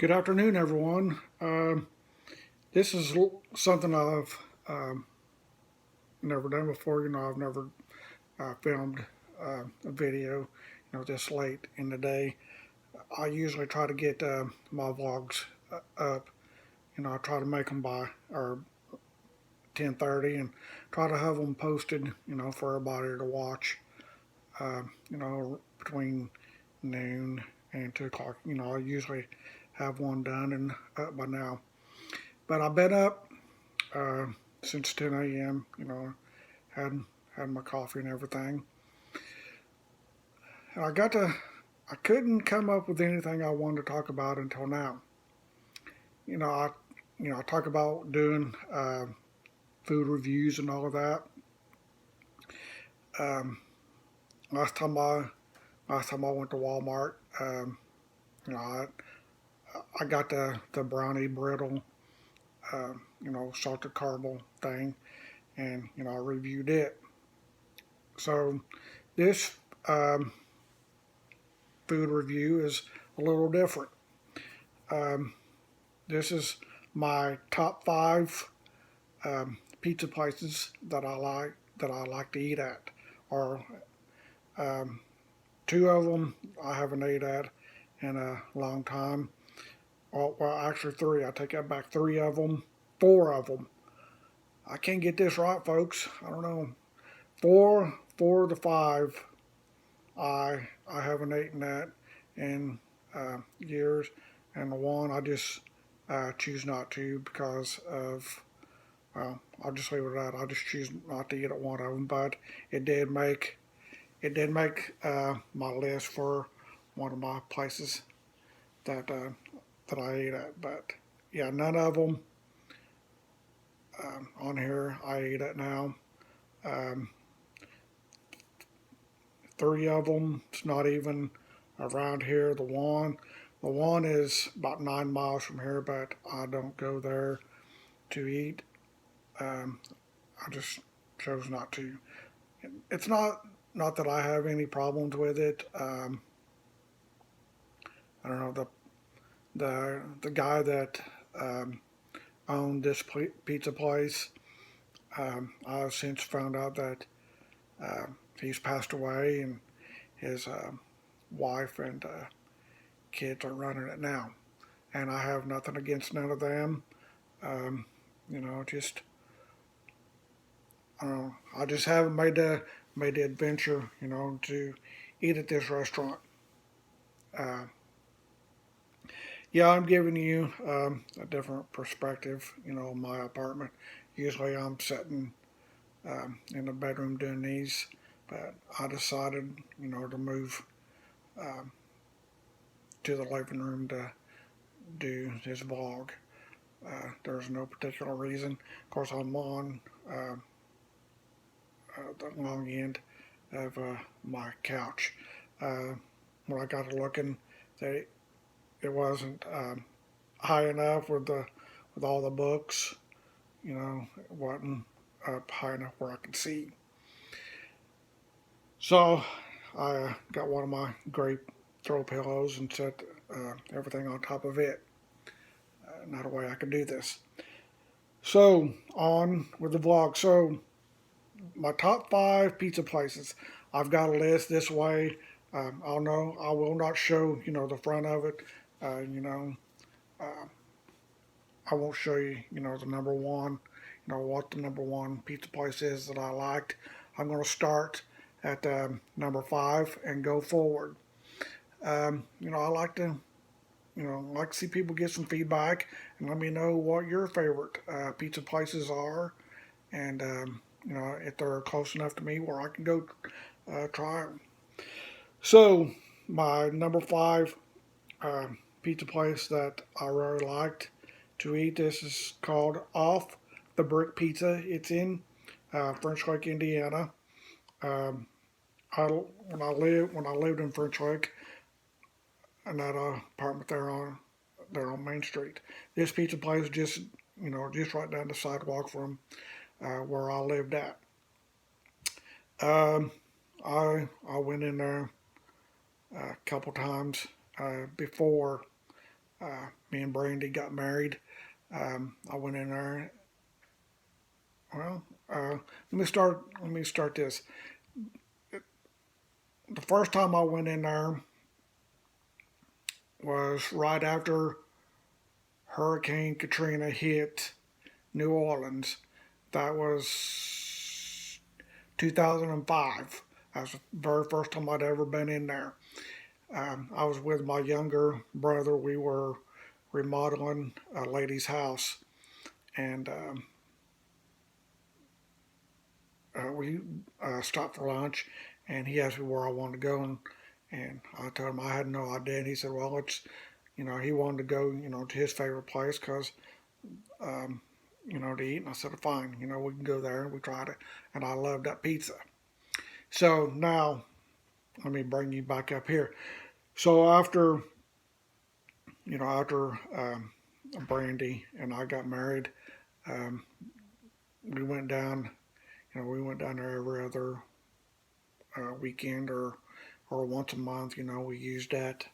Good afternoon, everyone. This is something I've never done before. I've never filmed a video, this late in the day. I usually try to get my vlogs up. I try to make them by or 10:30 and try to have them posted, for everybody to watch. Between noon and 2 o'clock. I usually have one done and up by now. But I've been up uh, since 10 a.m. Had had my coffee and everything. And I couldn't come up with anything I wanted to talk about until now. You know, I, I talk about doing food reviews and all of that. Um, last time I last time I went to Walmart, you know, I got the brownie brittle, salted caramel thing, and I reviewed it. So this food review is a little different. Um, this is my top five pizza places that I like to eat at. Or um, two of them I haven't ate at in a long time. Well, actually three. I take that back. Three of them, four of them. I can't get this right, folks. I don't know. Four of the five I haven't eaten at in years, and the one I just choose not to because of, well, I'll just leave it at that. I just choose not to eat at one of them, but it did make my list for one of my places that that I ate at. But yeah, none of them on here I eat at now. Um, Three of them, it's not even around here. The one is about 9 miles from here, but I don't go there to eat. Um, I just chose not to. It's not that I have any problems with it. I don't know the guy that um, owned this pizza place. I've since found out that he's passed away, and his wife and kids are running it now. And I have nothing against none of them. Um, just I just haven't made the adventure, to eat at this restaurant. Uh, yeah, I'm giving you a different perspective, in my apartment. Usually I'm sitting in the bedroom doing these, but I decided, to move um, to the living room to do this vlog. There's no particular reason. Of course, I'm on uh, the long end of my couch. Uh, when I got to looking, they it wasn't high enough with all the books. It wasn't up high enough where I could see. So I got one of my great throw pillows and set everything on top of it. Not a way I could do this. So on with the vlog. So my top five pizza places. I've got a list this way. I will not show the front of it. Uh, I won't show you the number one. What the number one pizza place is that I liked. I'm going to start at number five and go forward. I like to like to see people get some feedback and let me know what your favorite pizza places are, and if they're close enough to me where I can go try them. So my number five uh, pizza place that I really liked to eat. This is called Off the Brick Pizza. It's in French Lake, Indiana. Um, when I lived in French Lake, in that apartment there on Main Street. This pizza place is just right down the sidewalk from where I lived at. Um, I went in there a couple times before me and Brandy got married. I went in there. Well, let me start. Let me start this. The first time I went in there was right after Hurricane Katrina hit New Orleans. That was 2005. That was the very first time I'd ever been in there. I was with my younger brother. We were remodeling a lady's house, and we stopped for lunch. And he asked me where I wanted to go, and I told him I had no idea. And he said, "Well, he wanted to go, to his favorite place because, um, to eat." And I said, "Fine, we can go there." And we tried it, and I loved that pizza. So now, let me bring you back up here. So after Brandy and I got married, um, we went down. We went down there every other weekend or once a month. We used that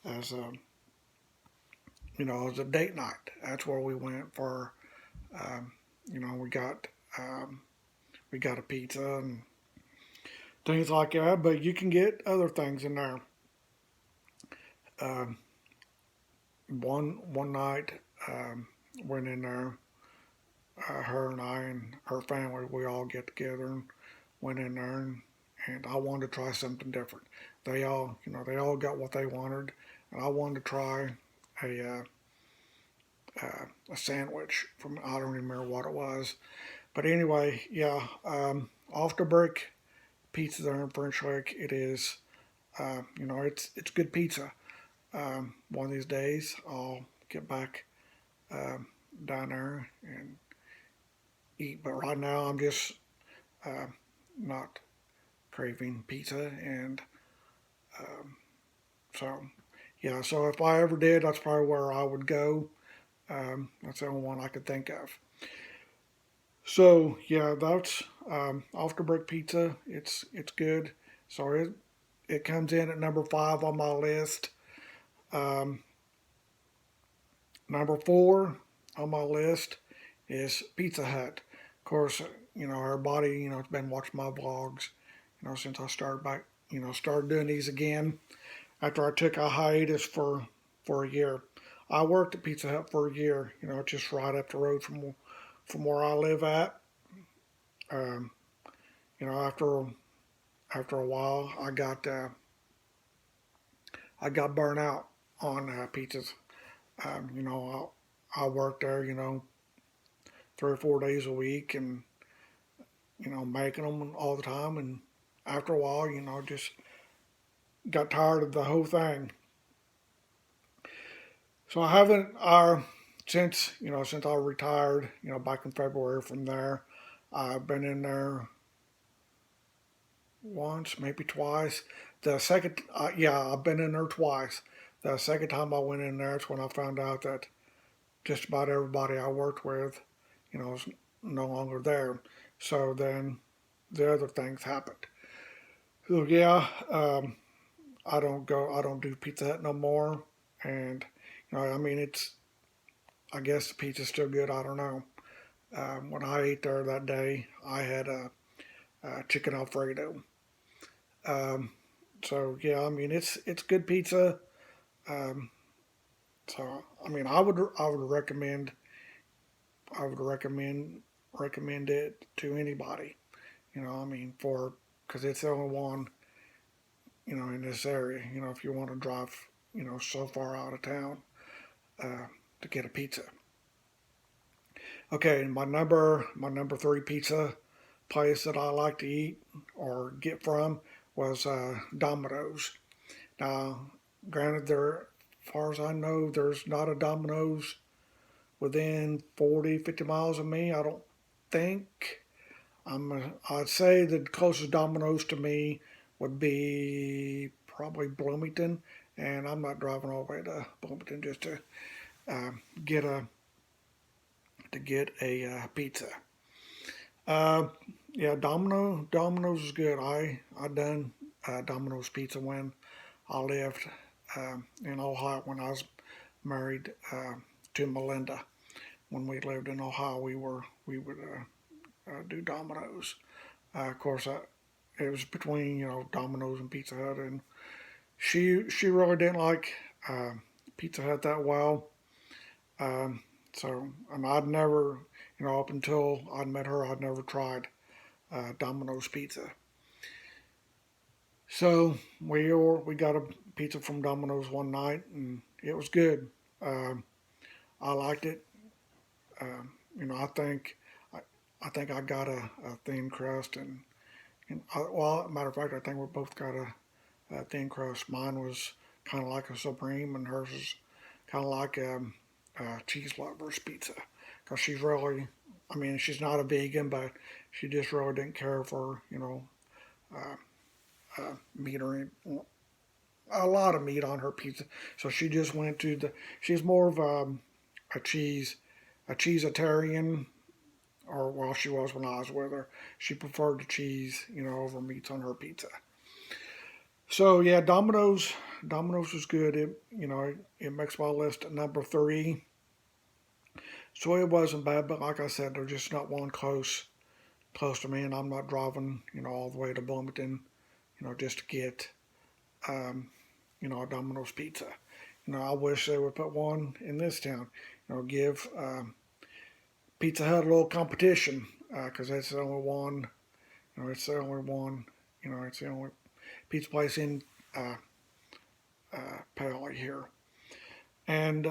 as a as a date night. That's where we went for. Um, we got we got a pizza and things like that. But you can get other things in there. Um, one night went in there. Her and I and her family, we all get together and went in there, and I wanted to try something different. They all got what they wanted, and I wanted to try a a sandwich from, I don't remember what it was, but anyway, yeah, off the brick pizza there in French Lick. It is, it's good pizza. One of these days, I'll get back um, down there and eat. But right now, I'm just uh, not craving pizza, and um, so yeah. So if I ever did, that's probably where I would go. That's the only one I could think of. So yeah, that's off the brick pizza. It's good. So it comes in at number 5 on my list. Um, Number 4 on my list is Pizza Hut. Of course, everybody has been watching my vlogs, since I started back, started doing these again after I took a hiatus for a year. I worked at Pizza Hut for a year, just right up the road from where I live at. Um, after a while, I got burnt out on pizzas. I worked there, 3 or 4 days a week, and making them all the time. And after a while, just got tired of the whole thing. So I haven't, since I retired, back in February from there, I've been in there once, maybe twice. The second, yeah, I've been in there twice. The second time I went in there, it's when I found out that just about everybody I worked with, is no longer there. So then the other things happened. So yeah, I don't do Pizza Hut no more. And, I mean, I guess the pizza's still good. I don't know. When I ate there that day, I had a chicken Alfredo. Um, so yeah, I mean, it's good pizza. Um, so I mean, I would recommend it to anybody. I mean, because it's the only one in this area. If you want to drive so far out of town uh, to get a pizza. Okay, my number 3 pizza place that I like to eat or get from was Domino's. Now, granted, as far as I know, there's not a Domino's within 40, 50 miles of me. I don't think. I'd say the closest Domino's to me would be probably Bloomington, and I'm not driving all the way to Bloomington just to uh, get a pizza. Uh, yeah, Domino's is good. I done Domino's pizza when I lived in Ohio when I was married to Melinda. When we lived in Ohio, we would do Domino's. Of course, it was between Domino's and Pizza Hut, and she really didn't like uh, Pizza Hut that well. Um, so, and I'd never, up until I'd met her, I'd never tried Domino's pizza. So we got a pizza from Domino's one night, and it was good. Um, I liked it. I think I, I think I got a thin crust, well, matter of fact, I think we both got a thin crust. Mine was kind of like a supreme, and hers is kind of like a cheese lovers pizza. Because she's really, I mean, she's not a vegan, but she just really didn't care for uh, meat or a lot of meat on her pizza. So she just went to she's more of a a cheesetarian, or well, she was when I was with her. She preferred the cheese, over meats on her pizza. So yeah, Domino's was good. It makes my list at number three. So it wasn't bad, but like I said, there's just not one close to me, and I'm not driving, all the way to Bloomington, just to get, um, a Domino's pizza. I wish they would put one in this town. Give Pizza Hut a little competition, because that's the only one. It's the only one. It's the only pizza place in uh, Paoli here. And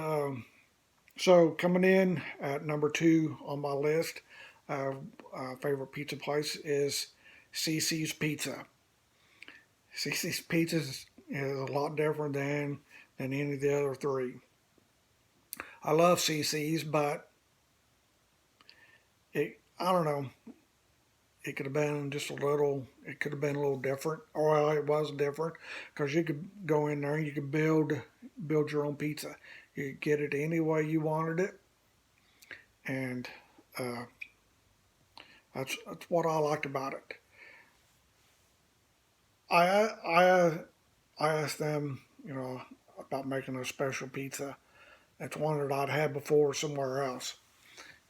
so coming in at number two on my list, favorite pizza place is CiCi's Pizza. CiCi's Pizza is a lot different than any of the other three. I love CiCi's, but I don't know. It could have been just a little. It could have been a little different, or well, it was different because you could go in there and you could build your own pizza. You could get it any way you wanted it, and uh, that's what I liked about it. I I asked them, about making a special pizza. It's one that I'd had before somewhere else,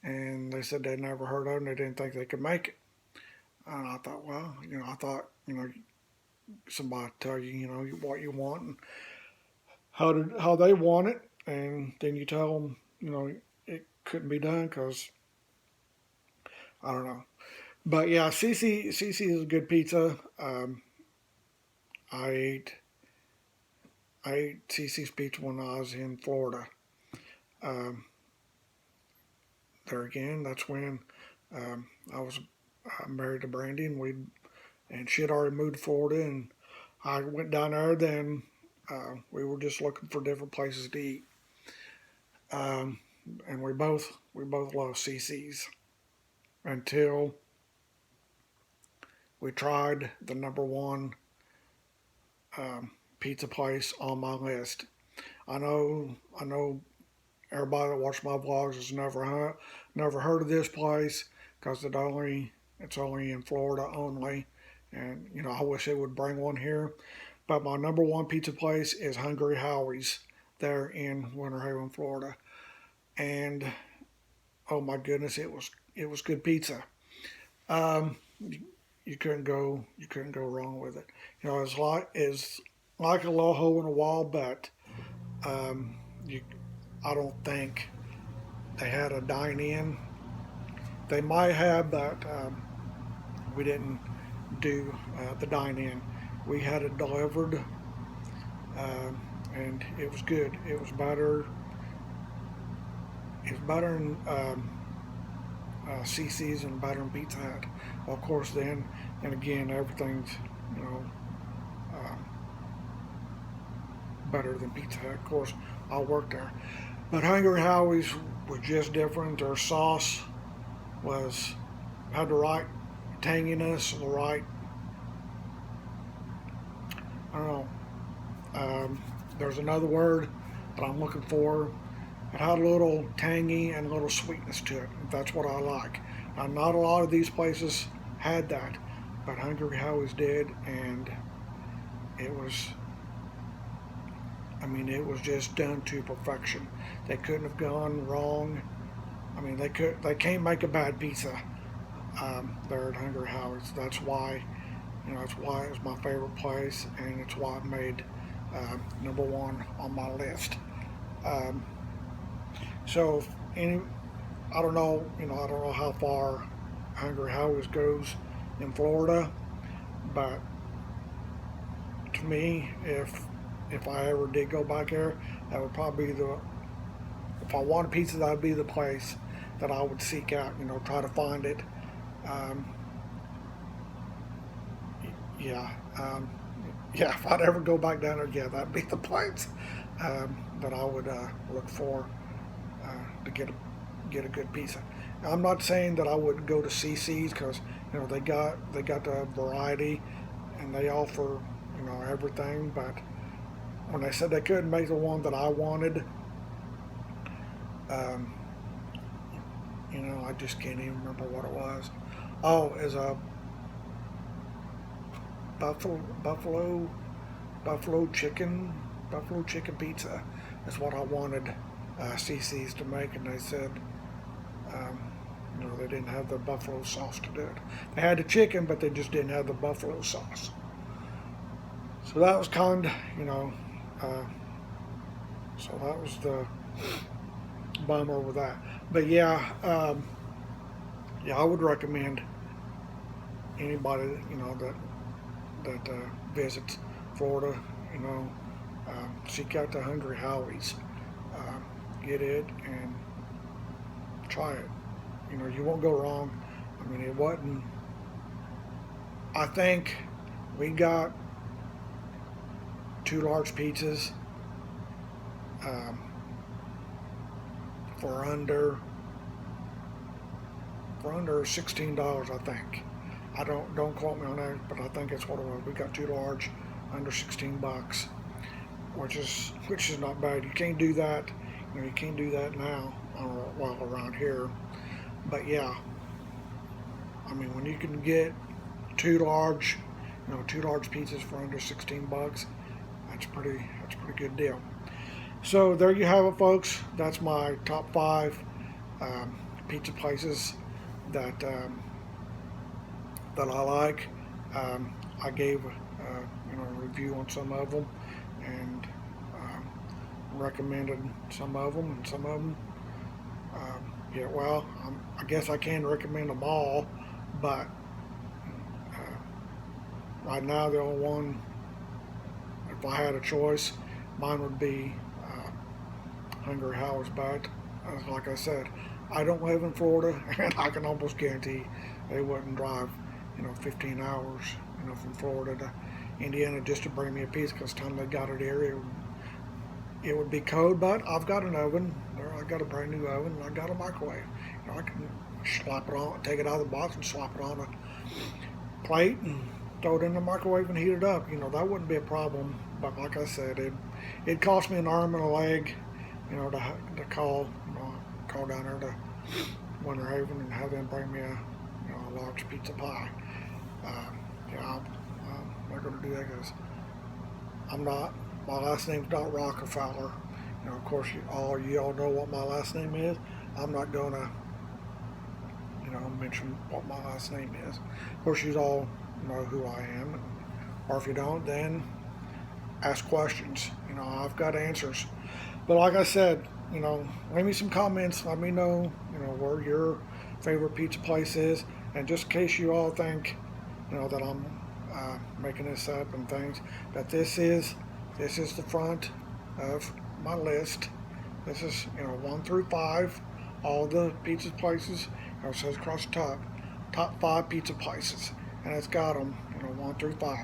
and they said they'd never heard of it and they didn't think they could make it. And I thought, well, I thought, somebody tell you, what you want and how they want it, and then you tell them, it couldn't be done because I don't know. But yeah, CiCi is a good pizza. I ate I ate CiCi's pizza when I was in Florida. Um, there again, that's when I was married to Brandy, and she had already moved to Florida, and I went down there. Then we were just looking for different places to eat, um, and we both love CiCi's until we tried the number one um, pizza place on my list. I know everybody that watches my vlogs has never heard of this place because it's only in Florida only, and I wish they would bring one here. But my number one pizza place is Hungry Howie's there in Winter Haven, Florida, and oh my goodness, it was good pizza. Um, you couldn't go wrong with it. It's like a little hole in a wall, but um, you I don't think they had a dine in. They might have, but we didn't do the dine in. We had it delivered, um, and it was good. It was better. It was better than CiCi's and better than Pizza Hut. Well, of course, then and again, everything's you know uh, better than Pizza Hut. Of course, I worked there, but Hungry Howie's was just different. Their sauce was had the right tanginess, the right I don't know. There's another word that I'm looking for. It had a little tangy and a little sweetness to it. That's what I like. Now, not a lot of these places had that, but Hungry Howie's did, and it was I mean, it was just done to perfection. They couldn't have gone wrong. I mean, they can't make a bad pizza. There at Hungry Howie's. That's why, that's why it's my favorite place, and it's why it made number one on my list. Um, so, any, I don't know how far Hungry Howie's goes in Florida, but to me, if I ever did go back there, that would probably be the if I wanted pizza, that would be the place that I would seek out. Try to find it. Um, yeah, um, yeah. If I'd ever go back down there, yeah, that'd be the place that I would look for to get a good pizza. Now, I'm not saying that I wouldn't go to CC's because they got the variety and they offer everything, but when they said they couldn't make the one that I wanted, um, I just can't even remember what it was. Oh, it's a buffalo buffalo buffalo chicken buffalo chicken pizza. That's what I wanted CC's to make, and they said um, they didn't have the buffalo sauce to do it. They had the chicken, but they just didn't have the buffalo sauce. So that was kind of uh, so that was the bummer with that. But yeah, yeah, I would recommend anybody that visits Florida, seek out the Hungry Howie's, get it and try it. You won't go wrong. I mean, it wasn't. I think we got two large pizzas um, for under $16. I think. I don't quote me on that, but I think that's what it was. We got two large, under $16, which is not bad. You can't do that. You can't do that now. Well, around here, but yeah. I mean, when you can get two large, two large pizzas for under $16, that's pretty good deal. So there you have it, folks. That's my top five pizza places that that I like. I gave a review on some of them and recommended some of them, and some of them. Yeah, well, I guess I can recommend them all, but right now the only one, if I had a choice, mine would be Hungry Howie's. But like I said, I don't live in Florida, and I can almost guarantee they wouldn't drive 15 hours from Florida to Indiana just to bring me a pizza, because the time they got it here, it would be cold. But I've got an oven there. I got a brand new oven, and I got a microwave. I can slap it on, take it out of the box and slap it on a plate and throw it in the microwave and heat it up. That wouldn't be a problem. But like I said, it cost me an arm and a leg to call down there to Winter Haven and have them bring me a large pizza pie. Yeah, I'm not going to do that because my last name's not Rockefeller. Of course, all know what my last name is. I'm not going to, mention what my last name is. Of course, you all know who I am. Or if you don't, then ask questions. I've got answers. But like I said, leave me some comments. Let me know, where your favorite pizza place is. And just in case you all think, that I'm making this up and things, that this is the front of my list. This is 1 through 5, all the pizza places. It says across the top 5 pizza places, and it's got them 1 through 5.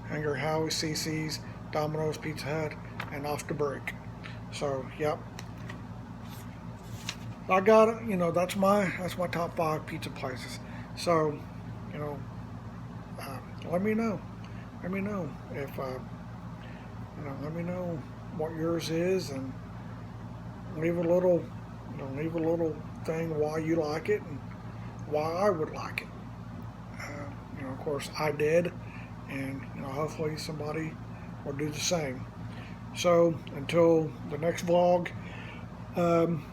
Hungry Howie's, CC's, Domino's, Pizza Hut, and Off the Brick. So yep, I got it. That's my top 5 pizza places. So let me know. Let me know if let me know what yours is, and leave a little thing why you like it and why I would like it. Of course I did, and hopefully somebody will do the same. So until the next vlog, um,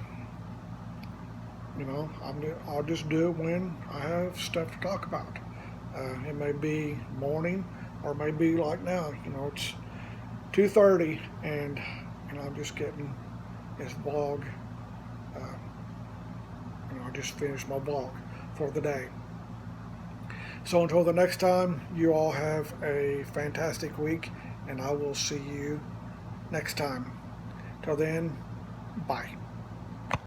I'll just do it when I have stuff to talk about. It may be morning, or it may be like now. It's 2:30, and I'm just getting this vlog. Uh, I just finished my vlog for the day. So until the next time, you all have a fantastic week, and I will see you next time. Till then, bye.